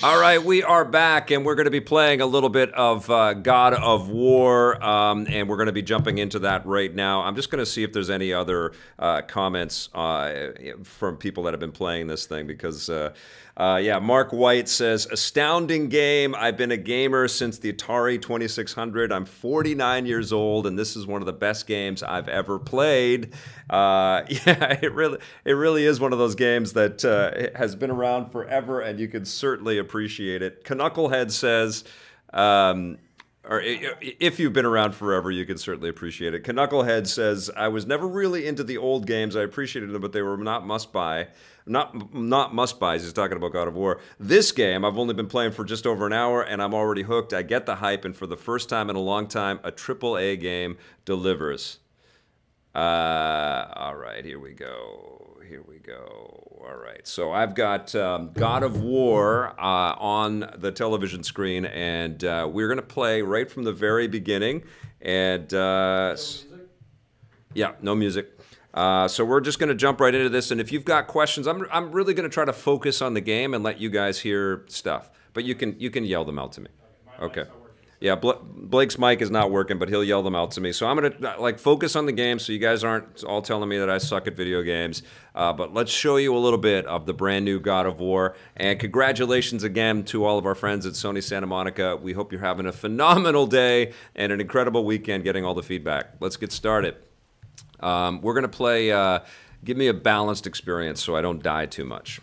All right, we are back, and we're going to be playing a little bit of God of War, and we're going to be jumping into that right now. I'm just going to see if there's any other comments from people that have been playing this thing, because, yeah, Mark White says, astounding game. I've been a gamer since the Atari 2600. I'm 49 years old, and this is one of the best games I've ever played. Yeah, it really is one of those games that has been around forever, and you can certainly appreciate it. Knucklehead says, or if you've been around forever, you can certainly appreciate it. Knucklehead says, I was never really into the old games. I appreciated them, but they were not must-buy. Not must-buys. He's talking about God of War. This game, I've only been playing for just over an hour, and I'm already hooked. I get the hype, and for the first time in a long time, a AAA game delivers. All right, here we go. Here we go. All right, so I've got God of War on the television screen, and we're going to play right from the very beginning. And yeah, no music. So we're just going to jump right into this. And if you've got questions, I'm really going to try to focus on the game and let you guys hear stuff. But you can yell them out to me. Okay. Yeah, Blake's mic is not working, but he'll yell them out to me. So I'm going to focus on the game so you guys aren't all telling me that I suck at video games. But let's show you a little bit of the brand new God of War. And congratulations again to all of our friends at Sony Santa Monica. We hope you're having a phenomenal day and an incredible weekend getting all the feedback. Let's get started. We're going to play give me a balanced experience so I don't die too much.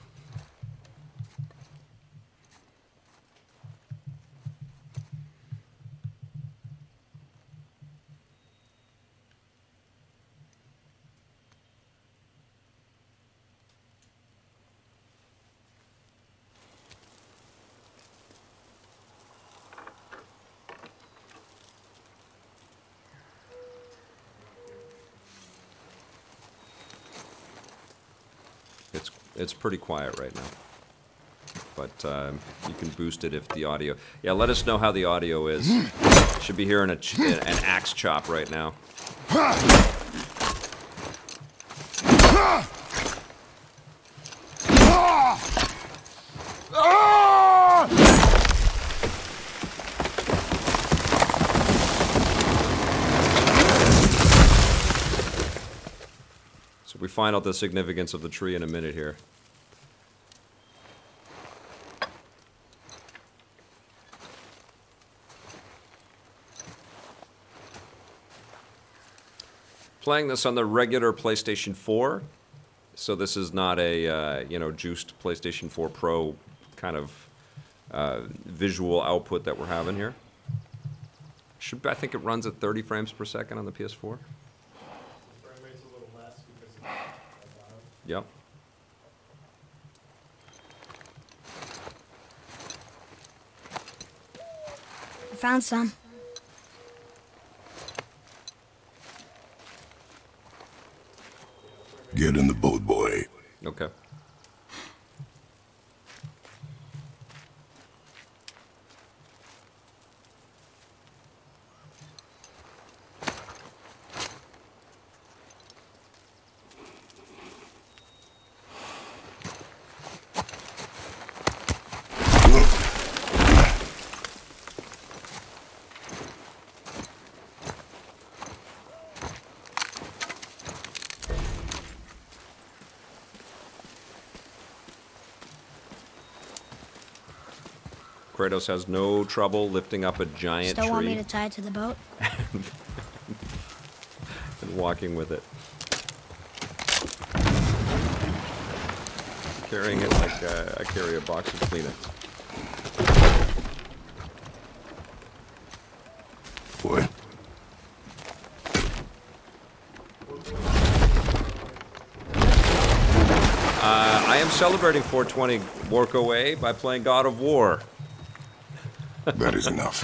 It's pretty quiet right now, but you can boost it if the audio... Yeah, let us know how the audio is. Should be hearing an axe chop right now. We find out the significance of the tree in a minute here. Playing this on the regular PlayStation 4, so this is not a juiced PlayStation 4 Pro kind of visual output that we're having here. I think it runs at 30 frames per second on the PS4. Yep. I found some. Get in the boat, boy. Okay. Kratos has no trouble lifting up a giant tree. Still want me to tie it to the boat? And walking with it. Carrying it like I carry a box of Kleenex. Boy. I am celebrating 420 work away by playing God of War. That is enough.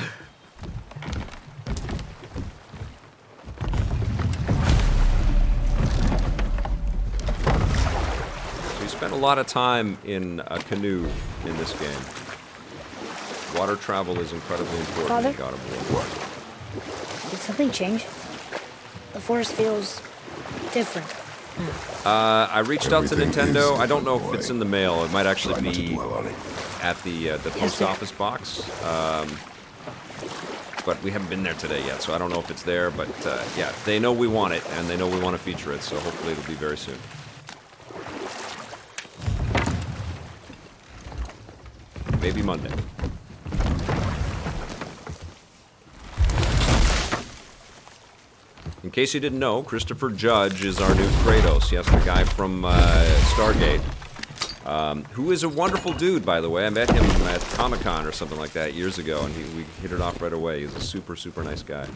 So you spend a lot of time in a canoe in this game. Water travel is incredibly important Father? in God of War. Did something change? The forest feels different. I reached out to Everything Nintendo. is I don't know if boy. it's in the mail. It might actually Try not to be dwell on it. at the post office box. But we haven't been there today yet, so I don't know if it's there. But yeah, they know we want it, and they know we want to feature it, so hopefully it'll be very soon. Maybe Monday. In case you didn't know, Christopher Judge is our new Kratos. Yes, the guy from Stargate. Who is a wonderful dude, by the way. I met him at Comic-Con or something like that years ago, and we hit it off right away. He's a super, super nice guy.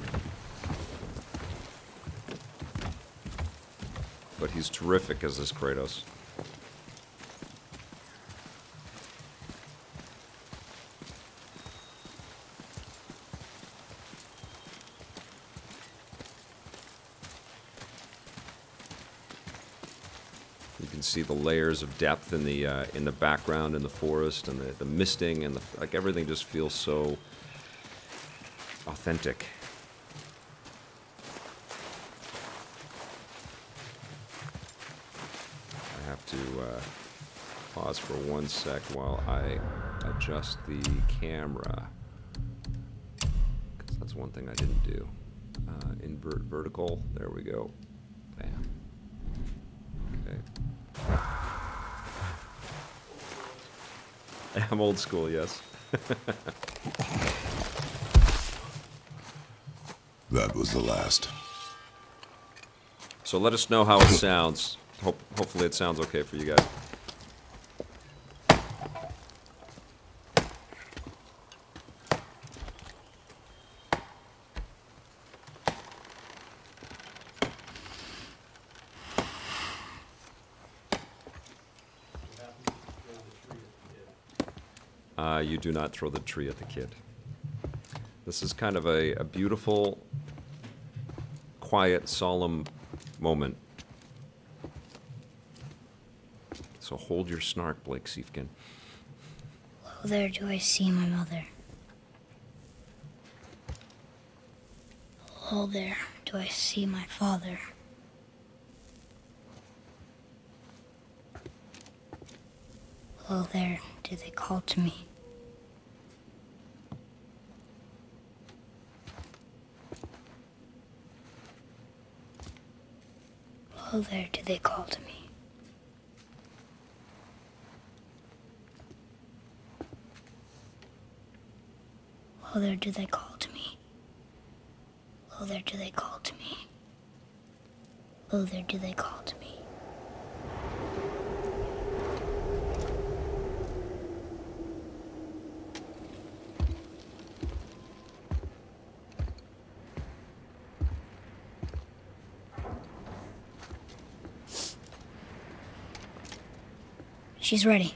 But he's terrific as this Kratos. You can see the layers of depth in the background in the forest, and the misting, and like everything just feels so authentic. I have to pause for 1 sec while I adjust the camera, because that's one thing I didn't do. Invert vertical. There we go. Bam. Okay. I'm old school, yes. That was the last. So let us know how it sounds. Hopefully it sounds okay for you guys. You do not throw the tree at the kid. This is kind of a beautiful, quiet, solemn moment. So hold your snark, Blake Siefkin. Oh, there do I see my mother. Oh, there do I see my father. Oh, there do they call to me. Oh, there do they call to me. Oh, there do they call to me. Oh, there do they call to me. Oh, there do they call to me. She's ready.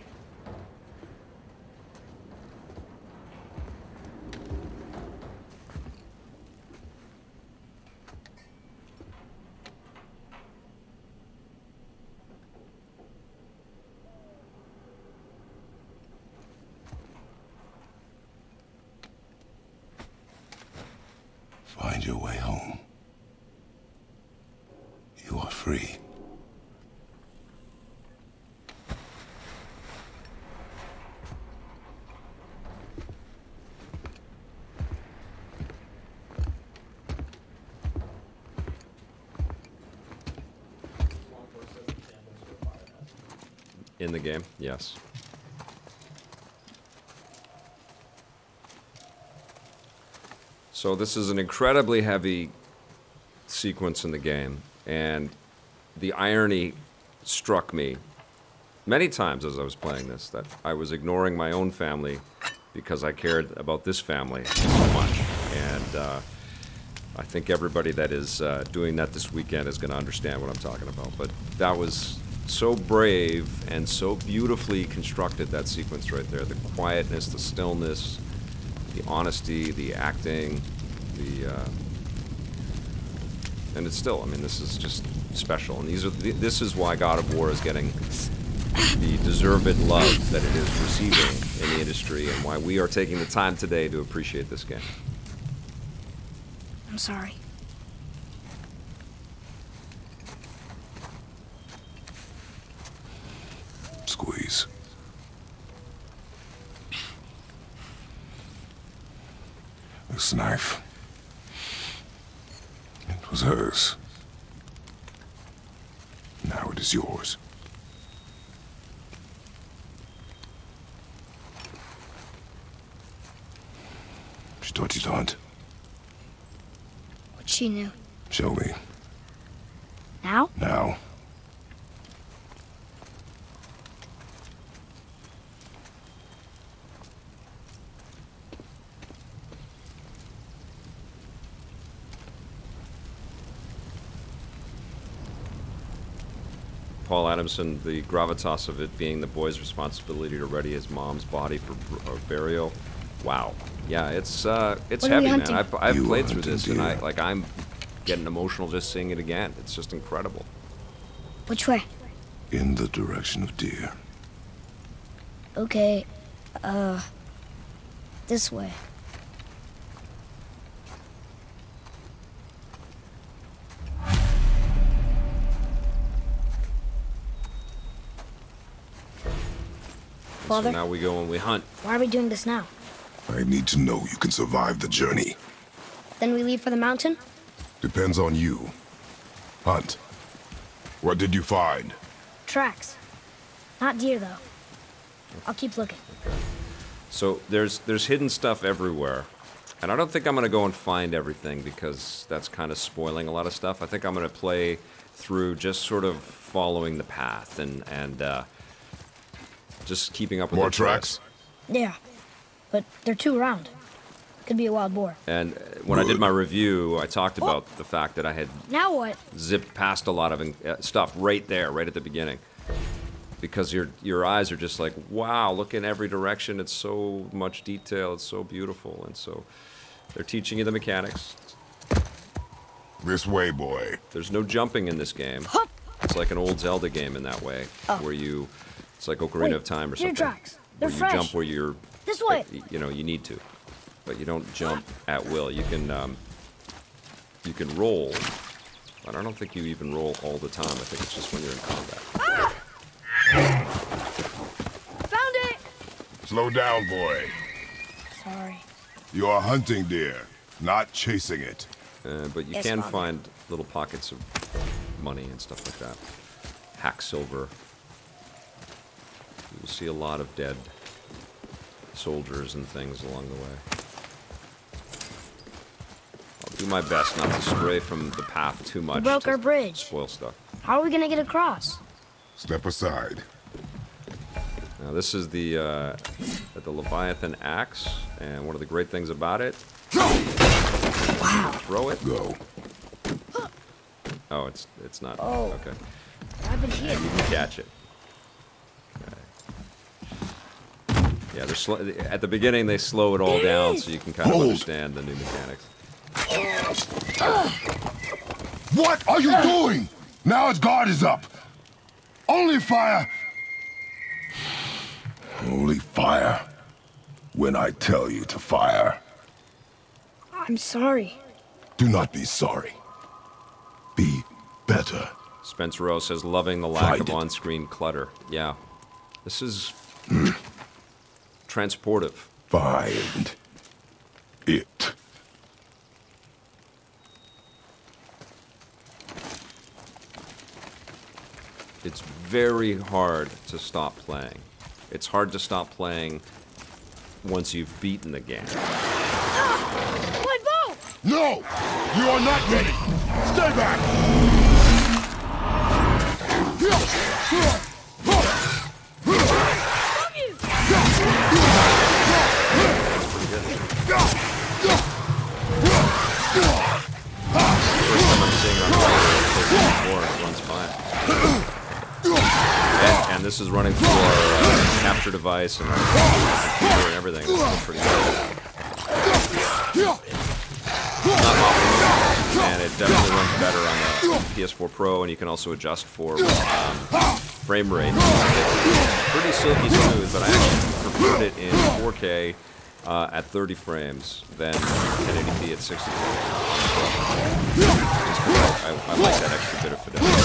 Find your way home. You are free. In the game, yes. So this is an incredibly heavy sequence in the game, and the irony struck me many times as I was playing this, that I was ignoring my own family because I cared about this family so much. And I think everybody that is doing that this weekend is going to understand what I'm talking about. But that was so brave and so beautifully constructed, that sequence right there. The quietness, the stillness, the honesty, the acting, and it's still, I mean, this is just special. And this is why God of War is getting the deserved love that it is receiving in the industry, and why we are taking the time today to appreciate this game. I'm sorry. This knife. It was hers. Now it is yours. She taught you to hunt. What she knew. Show me. Now? Now. Paul Adamson, the gravitas of it being the boy's responsibility to ready his mom's body for burial. Wow. Yeah, it's heavy, man. I've played through this, and I'm getting emotional just seeing it again. It's just incredible. Which way? In the direction of deer. Okay, this way. Father? So now we go and we hunt. Why are we doing this now? I need to know you can survive the journey. Then we leave for the mountain? Depends on you. Hunt. What did you find? Tracks. Not deer, though. I'll keep looking. Okay. So there's hidden stuff everywhere. And I don't think I'm going to go and find everything because that's kind of spoiling a lot of stuff. I think I'm going to play through just sort of following the path and just keeping up with more the tracks? Yeah, but they're too round. Could be a wild boar. And when I did my review, I talked about the fact that I had Now what? zipped past a lot of stuff right there, right at the beginning. Because your eyes are just like, wow, look in every direction. It's so much detail. It's so beautiful. And so they're teaching you the mechanics. This way, boy. There's no jumping in this game. It's like an old Zelda game in that way, where you, it's like Ocarina of Time or something. Deer tracks. They're where fresh. you jump where you're, This way. you know, you need to, but you don't jump at will. You can roll, but I don't think you even roll all the time. I think it's just when you're in combat. Found it! Slow down, boy. Sorry. You are hunting deer, not chasing it. But you Yes, can Father. find little pockets of money and stuff like that. Hack silver. You'll see a lot of dead soldiers and things along the way. I'll do my best not to stray from the path too much. We broke to our bridge. Spoil stuff. How are we gonna get across? Step aside. Now this is the Leviathan axe, and one of the great things about it. Wow. Throw it. Go. Oh, it's not. Oh. Okay. What happened here? And you can catch it. Okay. Yeah, they're at the beginning they slow it all down so you can kind of understand the new mechanics. What are you doing? Now its guard is up. Only fire. Only fire. When I tell you to fire. I'm sorry. Do not be sorry. Be better. Spence Rowe says, loving the lack Find of it. on-screen clutter. Yeah. This is transportive. Find it. It's very hard to stop playing. It's hard to stop playing once you've beaten the game. My bow! No! You are not ready! Stay back! First time I'm seeing it on PS4, it runs fine. And this is running through our capture device and our computer and everything. This is pretty good. Not optimal, and it definitely runs better on the PS4 Pro, and you can also adjust for frame rate. It's pretty silky smooth, but I actually preferred it in 4K at 30 frames than 1080p at 60 frames. I like that extra bit of fidelity.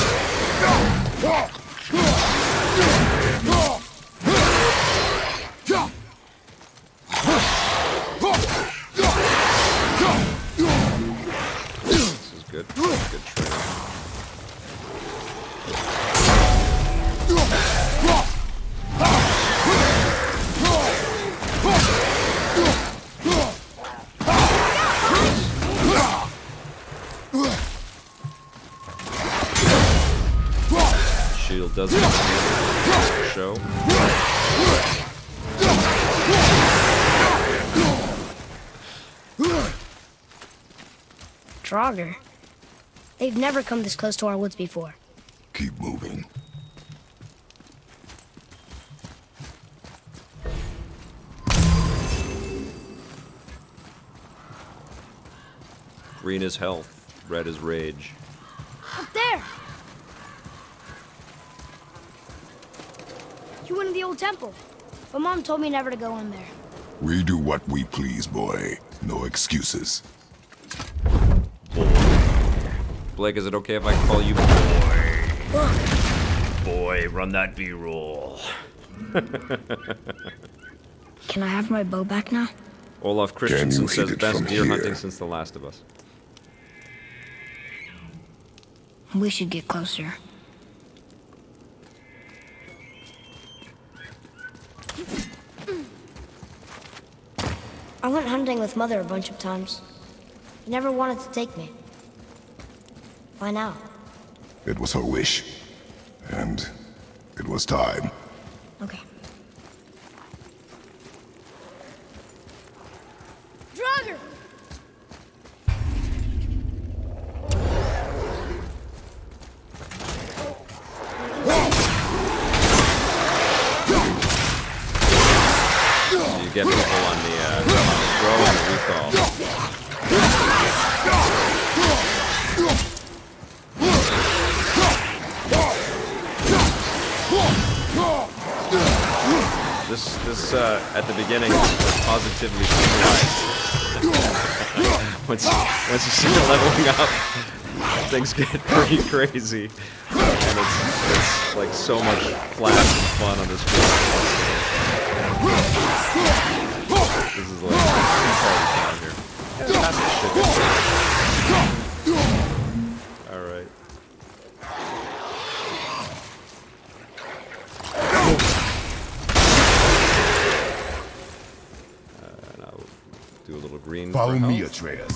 Shield does the show. Draugr. They've never come this close to our woods before. Keep moving. Green is health, red is rage. Up there! You went in the old temple, but Mom told me never to go in there. We do what we please, boy. No excuses. Blake, is it okay if I call you boy? Look, Boy, run that B-roll. can I have my bow back now? Olaf Can Christensen you says hit it best from deer here? hunting since The Last of Us. We should get closer. I went hunting with Mother a bunch of times. She never wanted to take me. Why now? It was her wish. And it was time. Okay. Draugr! So you get people on the throw and the recall. This at the beginning was positively surprised. once you start leveling up, things get pretty crazy, and it's like so much flash and fun on this game. This is like party time here. Yeah, that's the shit. All right. Do a little green. Follow for me, health. Atreus.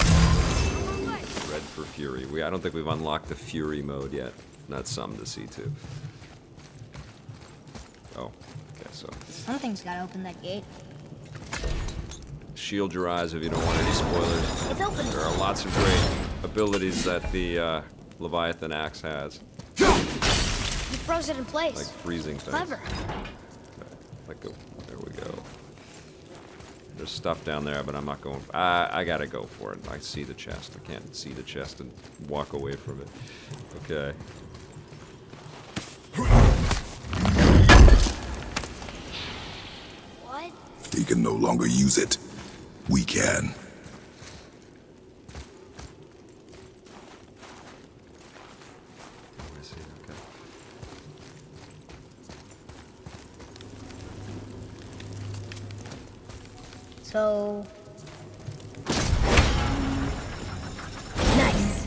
Red for Fury. I don't think we've unlocked the Fury mode yet. That's something to see too. Oh, okay, so. Something's gotta open that gate. Shield your eyes if you don't want any spoilers. It's open. There are lots of great abilities that the Leviathan axe has. You froze it in place. Like freezing things. Clever. Like there we go. There's stuff down there, but I'm not going. I gotta go for it. I see the chest. I can't see the chest and walk away from it. Okay. What? He can no longer use it. We can. I see. Okay. So... Nice.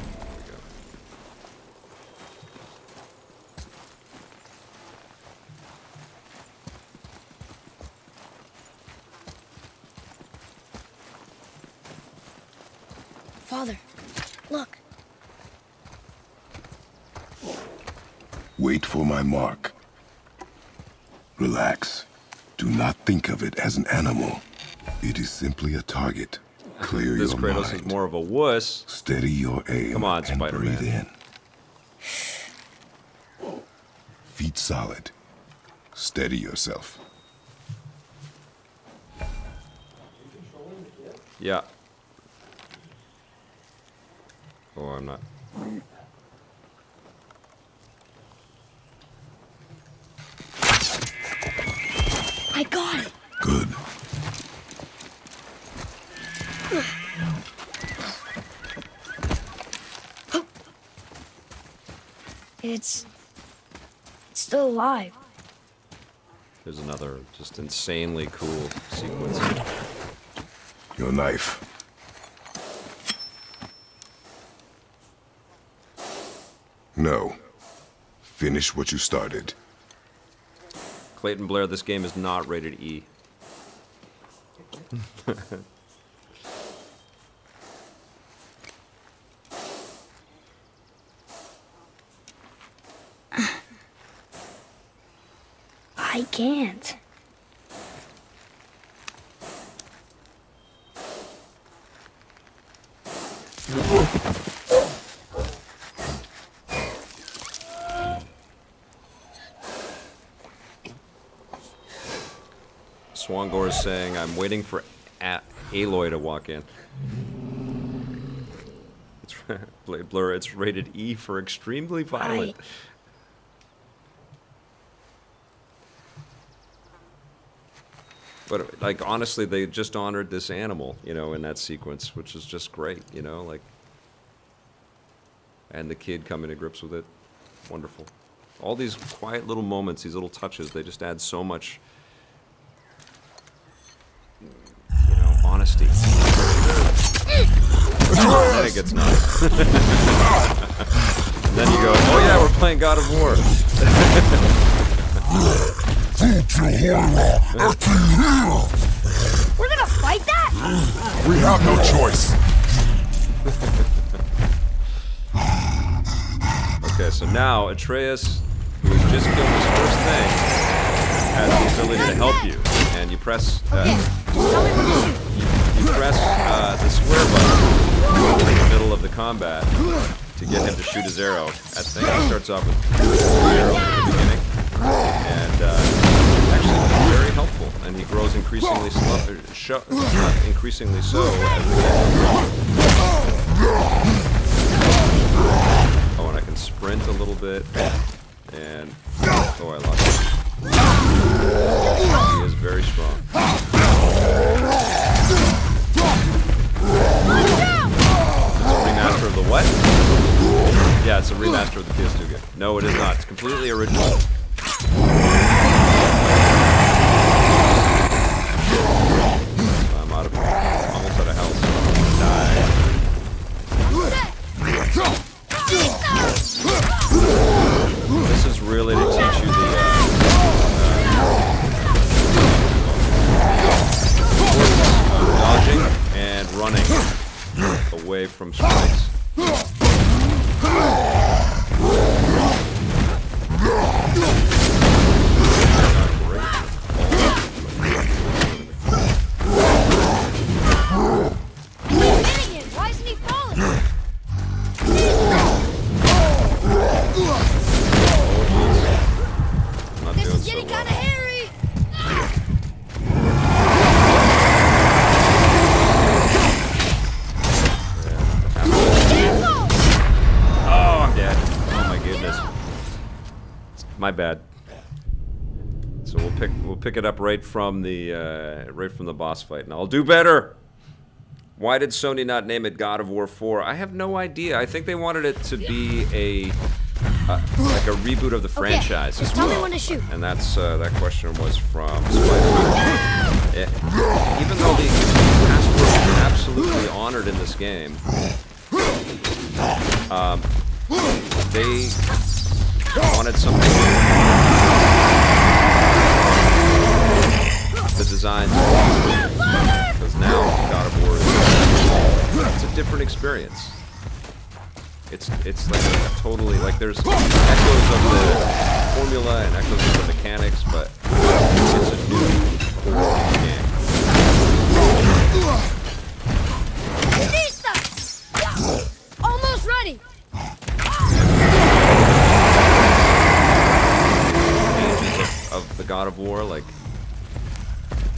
Father, look. Wait for my mark. Relax. Do not think of it as an animal. It is simply a target. Clear This your Kratos mind. is more of a wuss. Steady your aim. Come on, and Spider-Man. breathe in. Feet solid. Steady yourself. Yeah. Oh, I'm not. I got it. Good. It's still alive. There's another just insanely cool sequence. Your knife. No. Finish what you started. Clayton Blair, this game is not rated E. I can't. Swangor is saying, I'm waiting for Aloy to walk in. It's Blade Blur, it's rated E for extremely violent. But, like, honestly, they just honored this animal, you know, in that sequence, which is just great, you know, like... And the kid coming to grips with it. Wonderful. All these quiet little moments, these little touches, they just add so much... you know, honesty. Then it gets nuts. And then you go, oh yeah, we're playing God of War. We're gonna fight that? We have no choice. Okay, so now Atreus, who's just killed his first thing, has the ability to help you. And you press, you press the square button in the middle of the combat to get him to shoot his arrow. That thing starts off with an arrow at the beginning, and actually it's very helpful. And he grows increasingly increasingly so as the game goes on. Oh, and I can sprint a little bit, and oh, I lost it. He is very strong. It's a remaster of the what? Yeah, it's a remaster of the PS2 game. No, it is not. It's completely original. I'm almost out of health, so I'm gonna die. This is really to teach you the dodging and running away from strikes. Why isn't he falling? This is getting kind of hairy. Oh, I'm dead. Oh my goodness. My bad. So we'll pick it up right from the boss fight, and I'll do better. Why did Sony not name it God of War 4? I have no idea. I think they wanted it to be like a reboot of the franchise. Just tell me when to shoot. And that's that question was from Spider-Man. Even though the password is absolutely honored in this game, they wanted something. The designs, because now God of War is it's a different experience. It's like a totally, like, there's echoes of the formula and echoes of the mechanics, but it's a new core game. Almost ready. Of the God of War, like,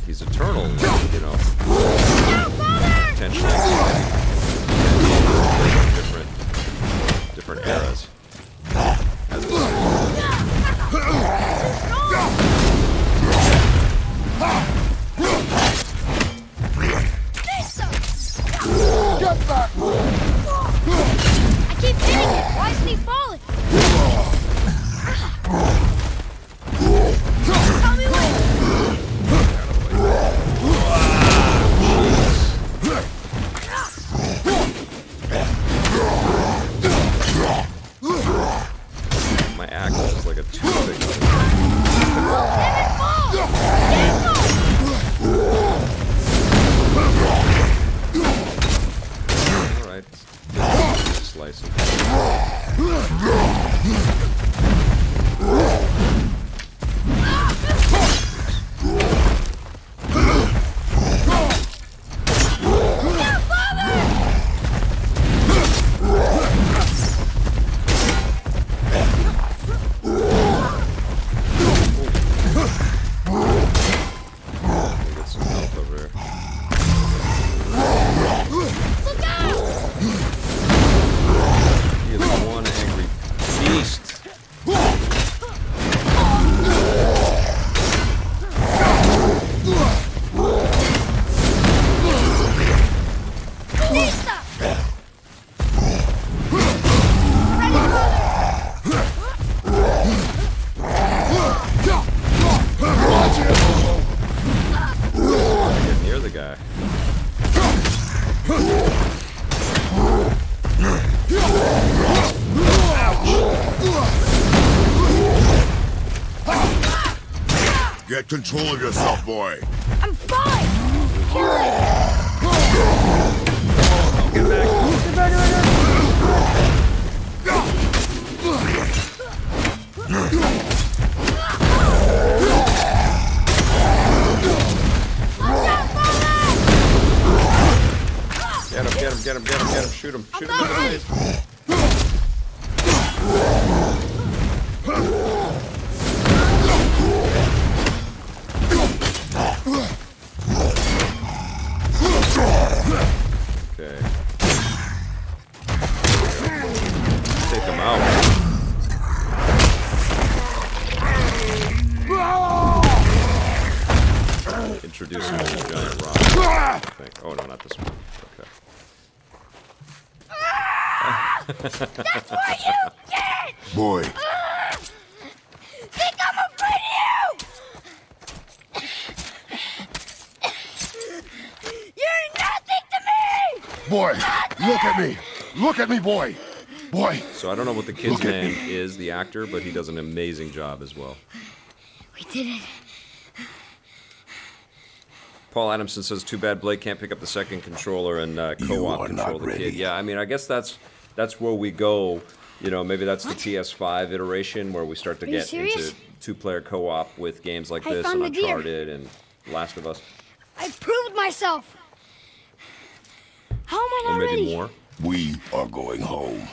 he's eternal, you know. Potentially different eras. As a Get back! I keep hitting it. Why isn't he falling? Tell me when. Get control of yourself, boy. I'm fine! Get him, shoot him in the face. Okay. Take him out. Introduce him to the giant rock. I think. Oh no, not this one. Okay. That's what you did! Boy. Think I'm afraid of you! You're nothing to me! Boy, look at me. Look at me, boy. Boy. So I don't know what the kid's name is, the actor, but he does an amazing job as well. We did it. Paul Adamson says, too bad Blake can't pick up the second controller and co-op control the kid. Yeah, I mean, I guess that's where we go. You know, maybe that's the PS5 iteration where we start to get into two-player co-op with games like this and Uncharted and Last of Us. I proved myself. How am I not Or maybe ready? more. We are going home.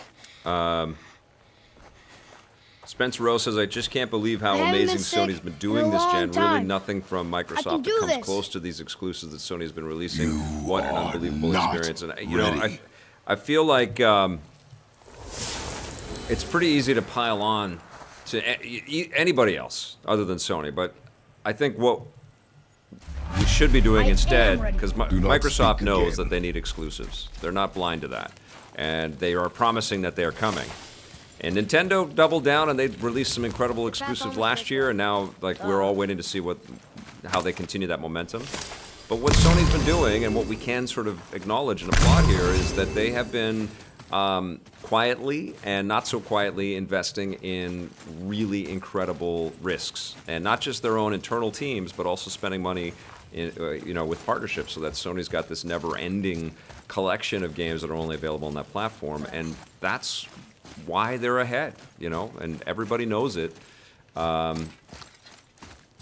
Spencer Rose says, I just can't believe how haven't been amazing sick Sony's been doing in a this long gen. Really time. nothing from I Microsoft can that do comes this. close to these exclusives that Sony's been releasing. What an are unbelievable not experience. And you know, ready. I feel like it's pretty easy to pile on to anybody else other than Sony, but I think what we should be doing I am instead, ready. because Do not Microsoft speak knows again. that they need exclusives. They're not blind to that. And they are promising that they are coming. And Nintendo doubled down and they released some incredible exclusives last year, and now like we're all waiting to see how they continue that momentum. But what Sony's been doing, and what we can sort of acknowledge and applaud here, is that they have been quietly and not so quietly investing in really incredible risks, and not just their own internal teams, but also spending money in, you know, with partnerships, so that Sony's got this never-ending collection of games that are only available on that platform, and that's why they're ahead, you know, and everybody knows it. And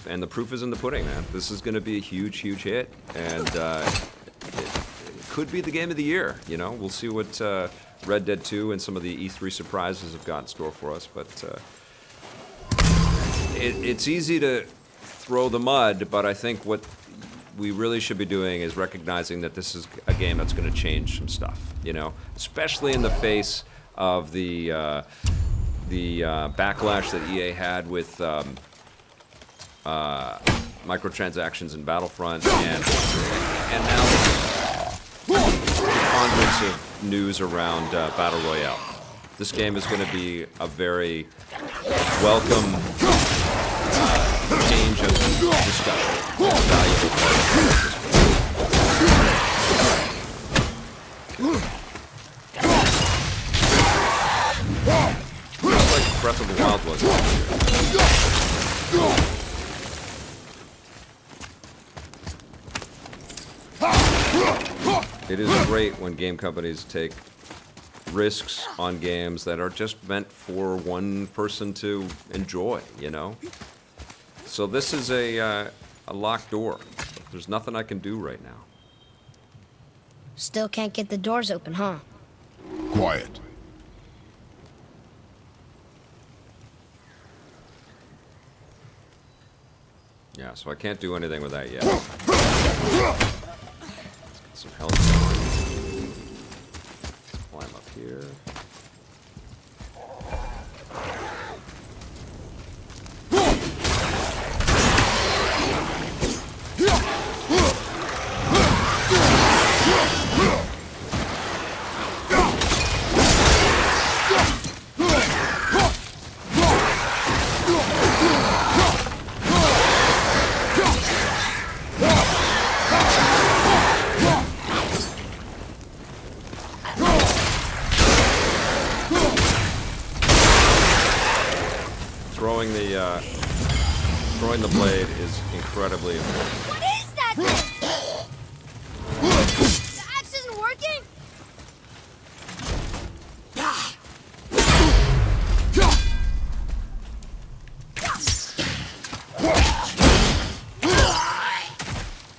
the proof is in the pudding, man. This is going to be a huge, huge hit, and it could be the game of the year. You know, we'll see what Red Dead 2 and some of the E3 surprises have got in store for us. But it's easy to throw the mud, but I think what we really should be doing is recognizing that this is a game that's going to change some stuff. You know, especially in the face of the backlash that EA had with microtransactions in Battlefront, and now abundance of news around Battle Royale. This game is going to be a very welcome change of discussion. A valuable part of It's like Breath of the Wild was last year. It is great when game companies take risks on games that are just meant for one person to enjoy, you know? So this is a locked door. There's nothing I can do right now. Still can't get the doors open, huh? Quiet. Yeah, so I can't do anything with that yet. Let's get some health going. Let's climb up here. Destroying the blade is incredibly important. What is that thing? The axe isn't working?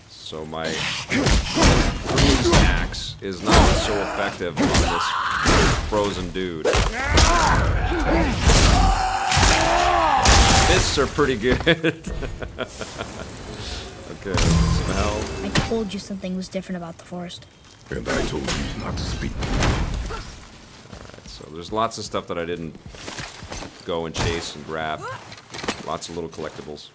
So my bruised axe is not so effective on this frozen dude. Fists are pretty good. Okay, some health. I told you something was different about the forest. And I told you not to speak. Alright, so there's lots of stuff that I didn't go and chase and grab. Lots of little collectibles.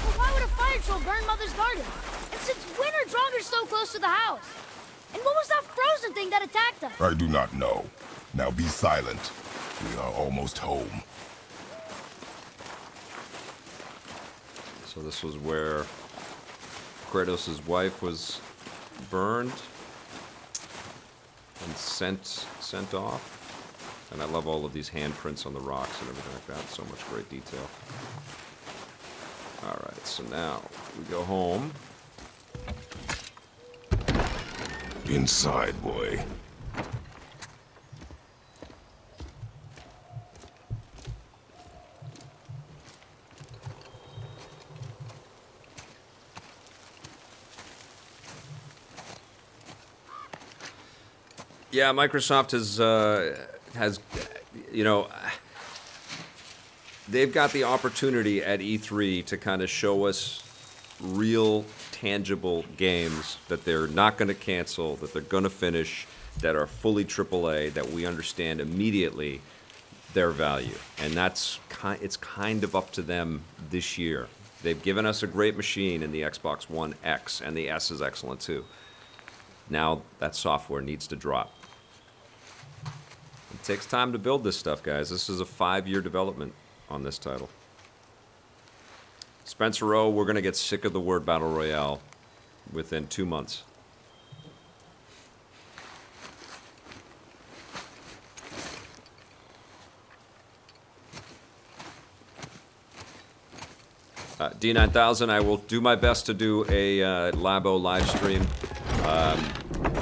Well, why would a fire troll burn Mother's garden? And since when are Draugrs so close to the house? And what was that frozen thing that attacked us? I do not know. Now be silent. We are almost home. So this was where Kratos' wife was burned and sent off. And I love all of these handprints on the rocks and everything like that. So much great detail. Alright, so now we go home. Inside, boy. Yeah, Microsoft has, you know, they've got the opportunity at E3 to kind of show us real, tangible games that they're not going to cancel, that they're going to finish, that are fully AAA, that we understand immediately their value. And it's kind of up to them this year. They've given us a great machine in the Xbox One X, and the S is excellent too. Now that software needs to drop. It takes time to build this stuff, guys. This is a 5-year development on this title. Spencer O, we're going to get sick of the word Battle Royale within 2 months. D9000, I will do my best to do a Labo live stream.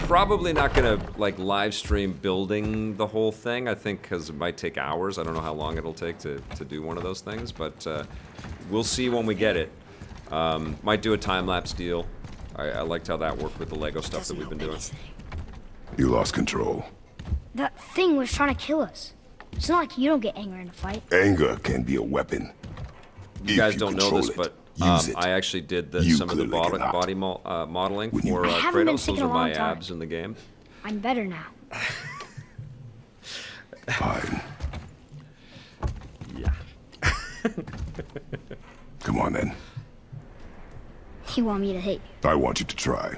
Probably not gonna like live stream building the whole thing, I think, because it might take hours. I don't know how long it'll take to do one of those things, but we'll see when we get it. Might do a time-lapse deal. I liked how that worked with the Lego stuff that we've been doing. You lost control. That thing was trying to kill us. It's not like you don't get angry in a fight. Anger can be a weapon. You guys don't know this, but I actually did some of the body modeling for Kratos. Those are my abs in the game. I'm better now. Fine. Yeah. Come on, then. You want me to hate you? I want you to try.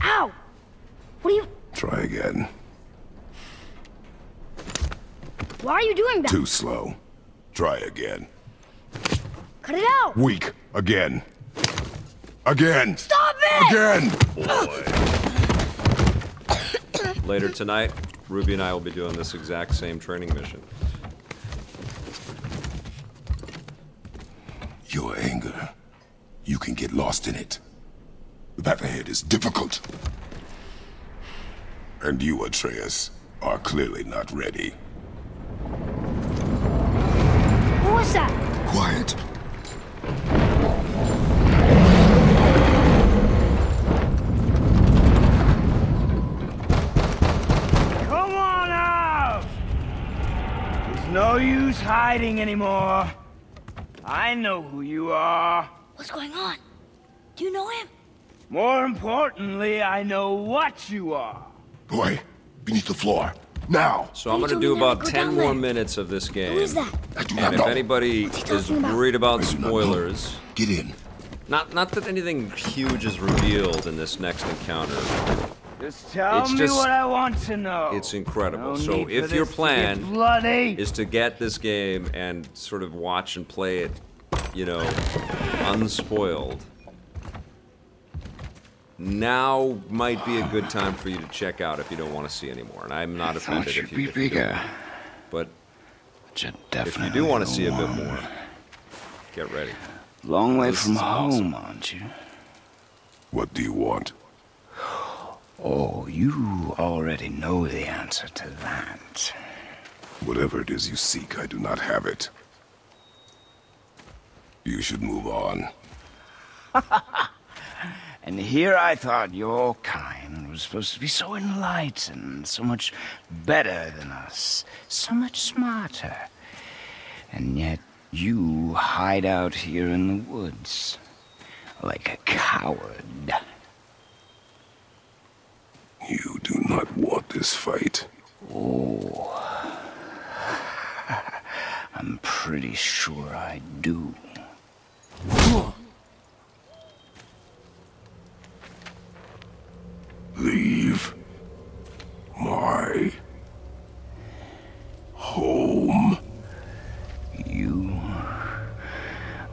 Ow! What are you... Try again. Why are you doing that? Too slow. Try again. Cut it out! Weak. Again. Again! Stop it! Again! Boy. Later tonight, Ruby and I will be doing this exact same training mission. Your anger. You can get lost in it. The path ahead is difficult. And you, Atreus, are clearly not ready. What was that? Quiet. Come on out! There's no use hiding anymore. I know who you are. What's going on? Do you know him? More importantly, I know what you are. Boy, beneath the floor. Now! So I'm going to do about 10 more minutes of this game. Who is that? I do not And if know. anybody is worried about spoilers, Get in. not that anything huge is revealed in this next encounter. Just tell It's me just- what I want to know. It's incredible. No So need if for your this to get plan bloody. is to get this game and sort of watch and play it, you know, unspoiled, now might be a good time for you to check out if you don't want to see anymore. And I'm not offended if you don't. But if you do want to see a bit more, get ready. Long way from home, aren't you? What do you want? Oh, you already know the answer to that. Whatever it is you seek, I do not have it. You should move on. And here I thought your kind was supposed to be so enlightened, so much better than us, so much smarter. And yet you hide out here in the woods, like a coward. You do not want this fight. Oh, I'm pretty sure I do. Leave my home. You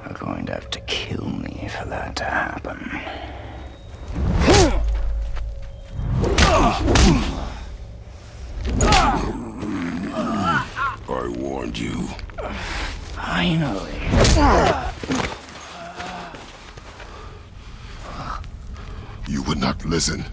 are going to have to kill me for that to happen. I warned you. Finally. You would not listen.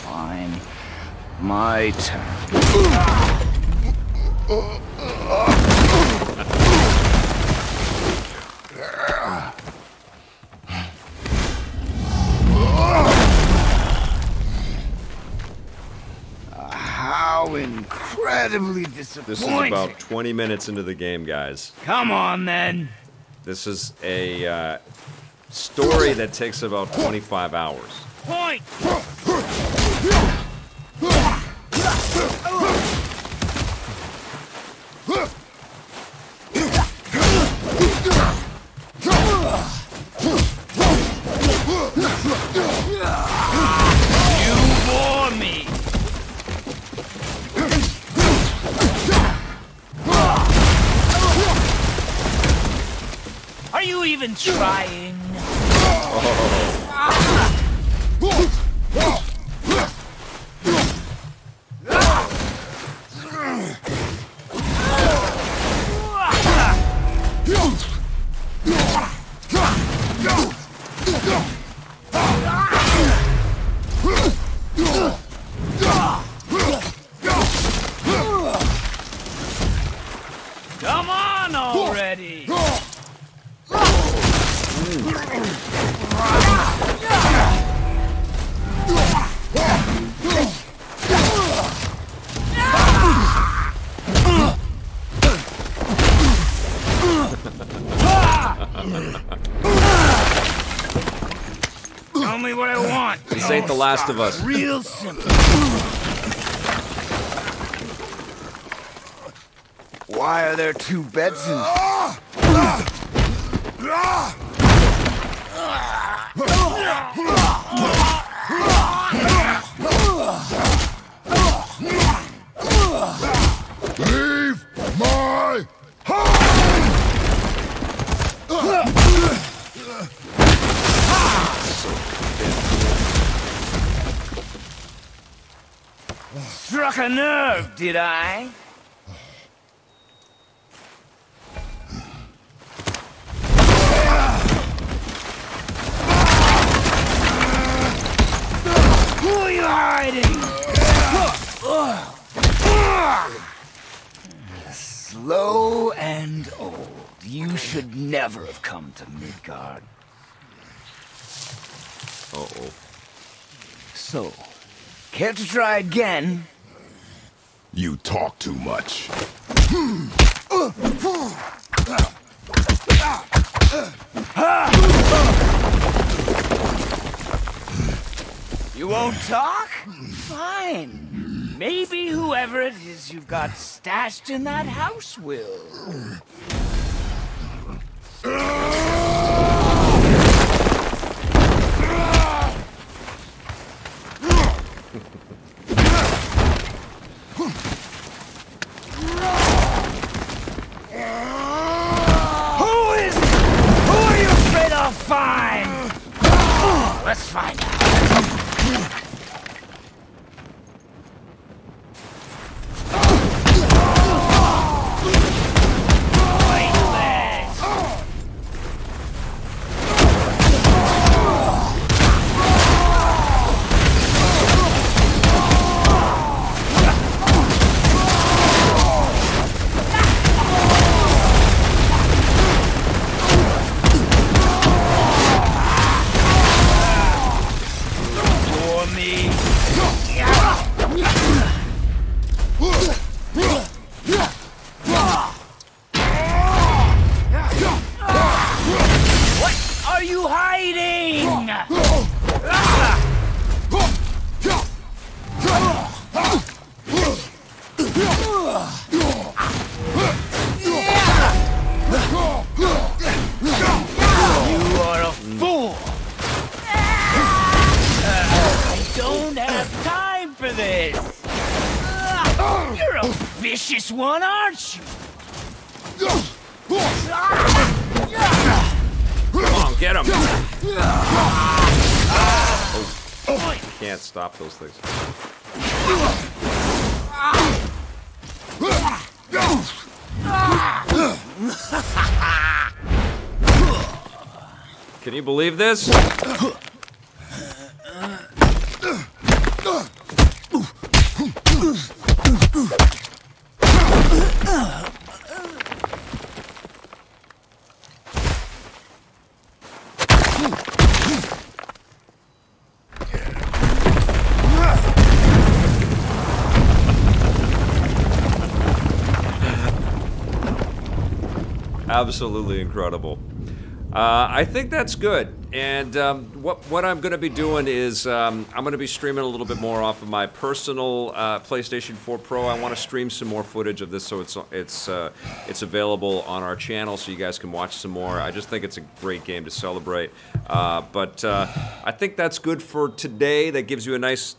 Fine. My turn. How incredibly disappointing. This is about 20 minutes into the game, guys. Come on, then. This is a story that takes about 25 hours. Point! You bore me! Are you even trying? Come on already! Tell me what I want. This ain't The Last of Us. Real simple. Why are there two beds in? Leave my home! Struck a nerve, did I? Who are you hiding? Slow and old. You should never have come to Midgard. Uh-oh. So, care to try again? You talk too much. You won't talk? Fine. Maybe whoever it is you've got stashed in that house will. Let's find out. You're a vicious one, aren't you? Come on, get him! Oh, you can't stop those things. Can you believe this? Absolutely incredible. I think that's good. And what I'm going to be doing is I'm going to be streaming a little bit more off of my personal PlayStation 4 Pro. I want to stream some more footage of this so it's available on our channel so you guys can watch some more. I just think it's a great game to celebrate. But I think that's good for today. That gives you a nice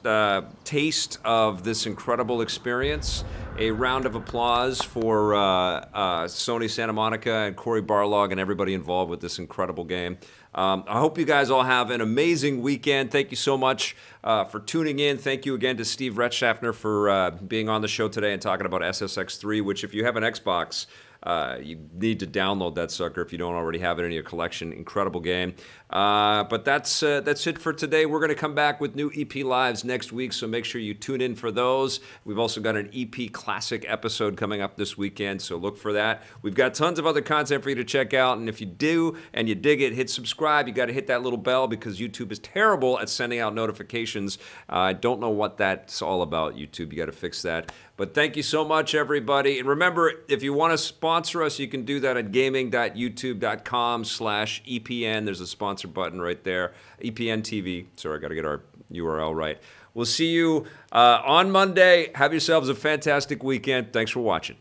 taste of this incredible experience. A round of applause for Sony Santa Monica and Cory Barlog and everybody involved with this incredible game. I hope you guys all have an amazing weekend. Thank you so much for tuning in. Thank you again to Steve Retschafner for being on the show today and talking about SSX3, which if you have an Xbox, you need to download that sucker if you don't already have it in your collection. Incredible game. But that's it for today. We're going to come back with new EP Lives next week, so make sure you tune in for those. We've also got an EP Classic episode coming up this weekend, so look for that. We've got tons of other content for you to check out, and if you do and you dig it, hit subscribe. You got to hit that little bell because YouTube is terrible at sending out notifications. I don't know what that's all about, YouTube. You got to fix that. But thank you so much, everybody. And remember, if you want to sponsor us, you can do that at gaming.youtube.com/EPN. There's a sponsor button right there. EPN TV. Sorry, I got to get our URL right. We'll see you on Monday. Have yourselves a fantastic weekend. Thanks for watching.